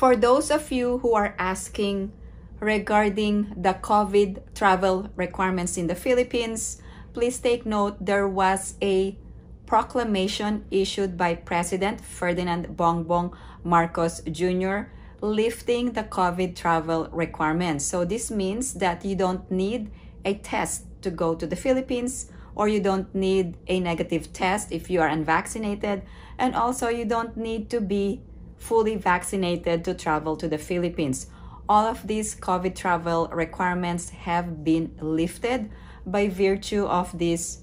For those of you who are asking regarding the COVID travel requirements in the Philippines, please take note there was a proclamation issued by President Ferdinand Bongbong Marcos Jr. lifting the COVID travel requirements. So this means that you don't need a test to go to the Philippines, or you don't need a negative test if you are unvaccinated, and also you don't need to be fully vaccinated to travel to the Philippines. All of these COVID travel requirements have been lifted by virtue of this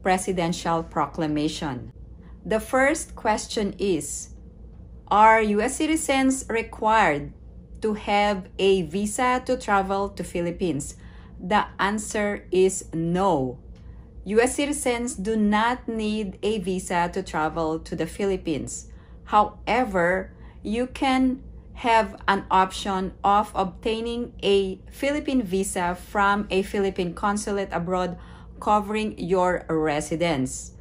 presidential proclamation. The first question is, are US citizens required to have a visa to travel to Philippines? The answer is no. US citizens do not need a visa to travel to the Philippines. However, you can have an option of obtaining a Philippine visa from a Philippine consulate abroad covering your residence.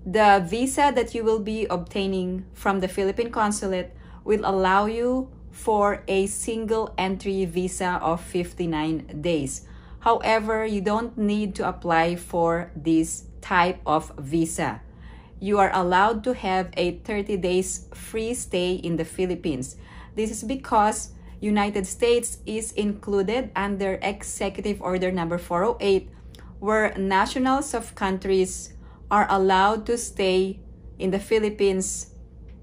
The visa that you will be obtaining from the Philippine consulate will allow you for a single entry visa of 59 days. However, you don't need to apply for this type of visa. You are allowed to have a 30 days free stay in the Philippines. This is because United States is included under Executive Order number 408, where nationals of countries are allowed to stay in the Philippines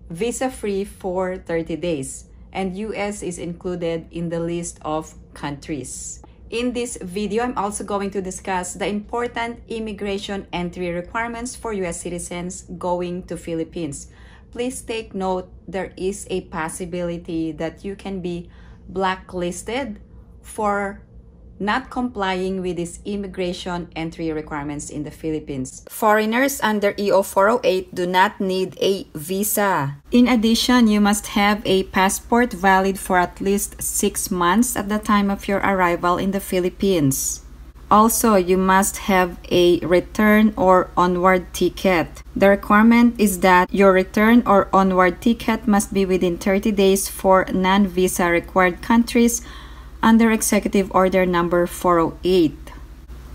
visa-free for 30 days, and US is included in the list of countries. In this video, I'm also going to discuss the important immigration entry requirements for US citizens going to Philippines. Please take note, there is a possibility that you can be blacklisted for not complying with these immigration entry requirements in the Philippines. Foreigners under EO 408 do not need a visa. In addition, you must have a passport valid for at least 6 months at the time of your arrival in the Philippines. Also, you must have a return or onward ticket. The requirement is that your return or onward ticket must be within 30 days for non-visa required countries under Executive Order number 408.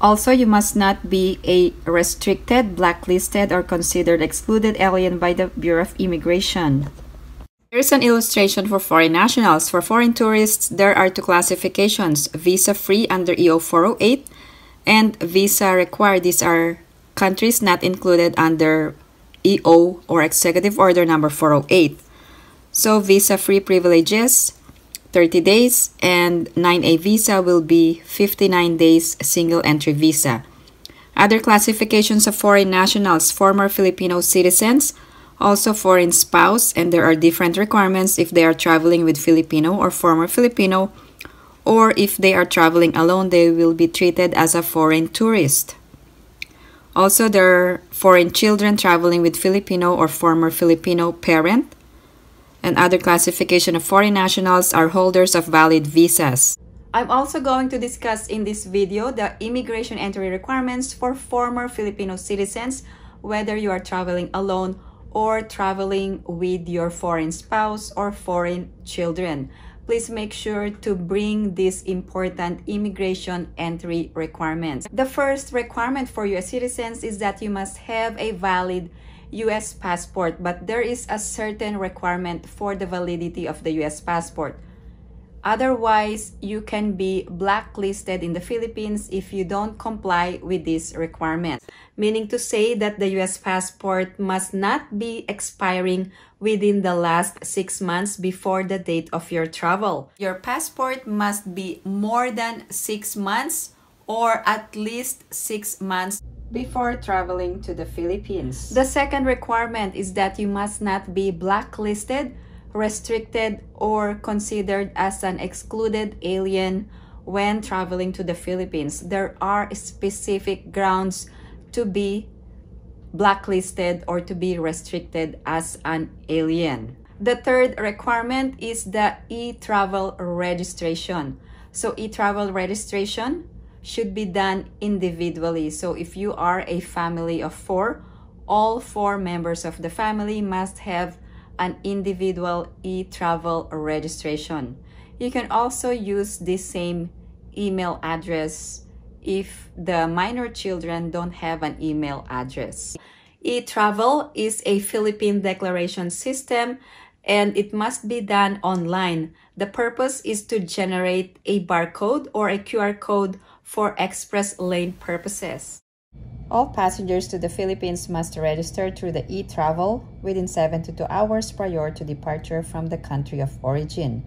Also, you must not be a restricted, blacklisted, or considered excluded alien by the Bureau of Immigration. Here's an illustration for foreign nationals. For foreign tourists, there are two classifications: visa-free under EO 408 and visa required. These are countries not included under EO or Executive Order number 408. So visa-free privileges 30 days, and 9A visa will be 59 days single entry visa. Other classifications of foreign nationals: former Filipino citizens, also foreign spouse, and there are different requirements if they are traveling with Filipino or former Filipino, or if they are traveling alone, they will be treated as a foreign tourist. Also, there are foreign children traveling with Filipino or former Filipino parent. And other classification of foreign nationals are holders of valid visas. I'm also going to discuss in this video the immigration entry requirements for former Filipino citizens, whether you are traveling alone or traveling with your foreign spouse or foreign children. Please make sure to bring these important immigration entry requirements. The first requirement for US citizens is that you must have a valid US passport, but there is a certain requirement for the validity of the US passport. Otherwise, you can be blacklisted in the Philippines if you don't comply with this requirement. Meaning to say that the US passport must not be expiring within the last 6 months before the date of your travel. Your passport must be more than 6 months or at least 6 months before traveling to the Philippines. The second requirement is that you must not be blacklisted, restricted, or considered as an excluded alien when traveling to the Philippines. There are specific grounds to be blacklisted or to be restricted as an alien. The third requirement is the ETravel Registration. So ETravel Registration should be done individually. So if you are a family of 4, all 4 members of the family must have an individual ETravel registration. You can also use the same email address if the minor children don't have an email address. ETravel is a Philippine declaration system and it must be done online. The purpose is to generate a barcode or a QR code for express lane purposes. All passengers to the Philippines must register through the ETravel within 72 hours prior to departure from the country of origin.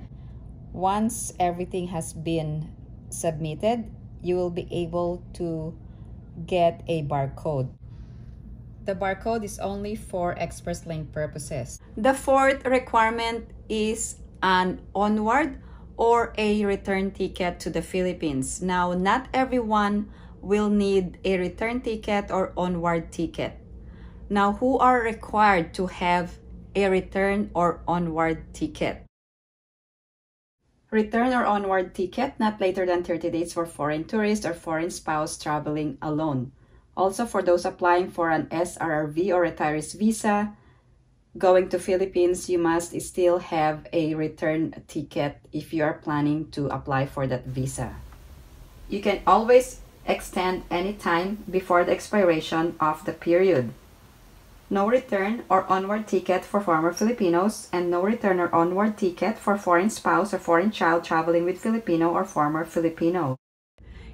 Once everything has been submitted, you will be able to get a barcode. The barcode is only for express lane purposes. The fourth requirement is an Onward or a return ticket to the Philippines. Now, not everyone will need a return ticket or Onward ticket. Now, who are required to have a return or Onward ticket? Return or Onward ticket not later than 30 days for foreign tourist or foreign spouse traveling alone. Also, for those applying for an SRRV or retirees visa, going to Philippines, you must still have a return ticket if you are planning to apply for that visa. You can always extend any time before the expiration of the period. No return or onward ticket for former Filipinos, and no return or onward ticket for foreign spouse or foreign child traveling with Filipino or former Filipino.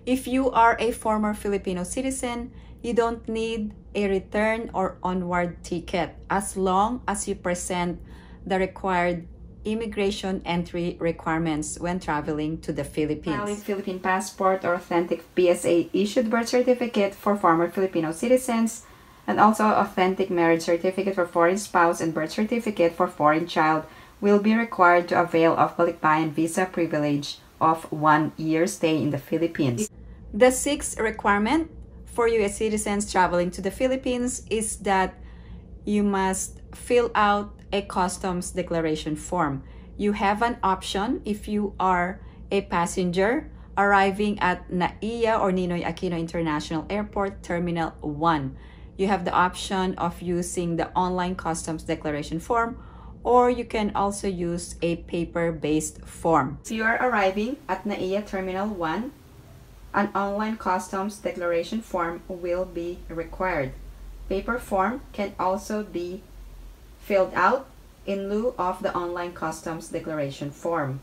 If you are a former Filipino citizen, you don't need a return or onward ticket as long as you present the required immigration entry requirements when traveling to the Philippines. Valid Philippine passport or authentic PSA issued birth certificate for former Filipino citizens, and also authentic marriage certificate for foreign spouse and birth certificate for foreign child will be required to avail of balikbayan visa privilege of 1 year stay in the Philippines. The sixth requirement for U.S. citizens traveling to the Philippines is that you must fill out a customs declaration form. You have an option if you are a passenger arriving at NAIA or Ninoy Aquino International Airport Terminal 1. You have the option of using the online customs declaration form, or you can also use a paper-based form. So you are arriving at NAIA Terminal 1, an online customs declaration form will be required. Paper form can also be filled out in lieu of the online customs declaration form.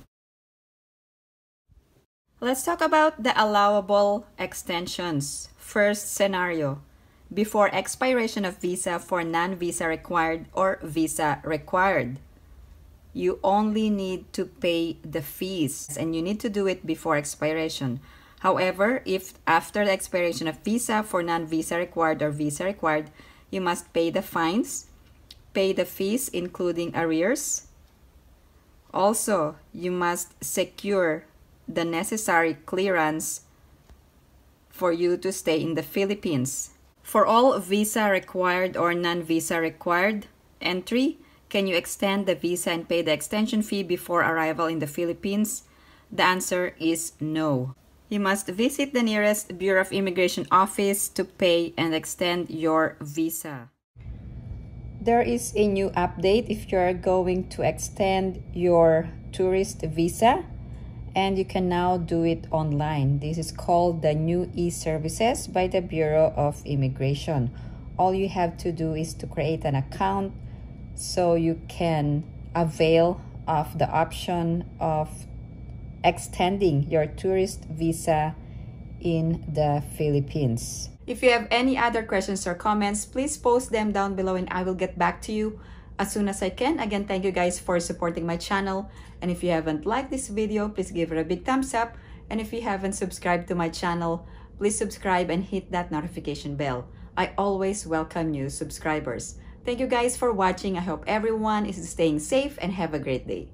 Let's talk about the allowable extensions. First scenario, before expiration of visa for non-visa required or visa required. You only need to pay the fees and you need to do it before expiration. However, if after the expiration of visa for non-visa required or visa required, you must pay the fines, pay the fees including arrears. Also, you must secure the necessary clearance for you to stay in the Philippines. For all visa required or non-visa required entry, can you extend the visa and pay the extension fee before arrival in the Philippines? The answer is no. You must visit the nearest Bureau of Immigration office to pay and extend your visa. There is a new update if you are going to extend your tourist visa, and you can now do it online. This is called the new e-services by the Bureau of Immigration. All you have to do is to create an account so you can avail of the option of extending your tourist visa in the Philippines. If you have any other questions or comments, please post them down below and I will get back to you as soon as I can. Again, thank you guys for supporting my channel. And if you haven't liked this video, please give it a big thumbs up. And if you haven't subscribed to my channel, please subscribe and hit that notification bell. I always welcome new subscribers. Thank you guys for watching. I hope everyone is staying safe and have a great day.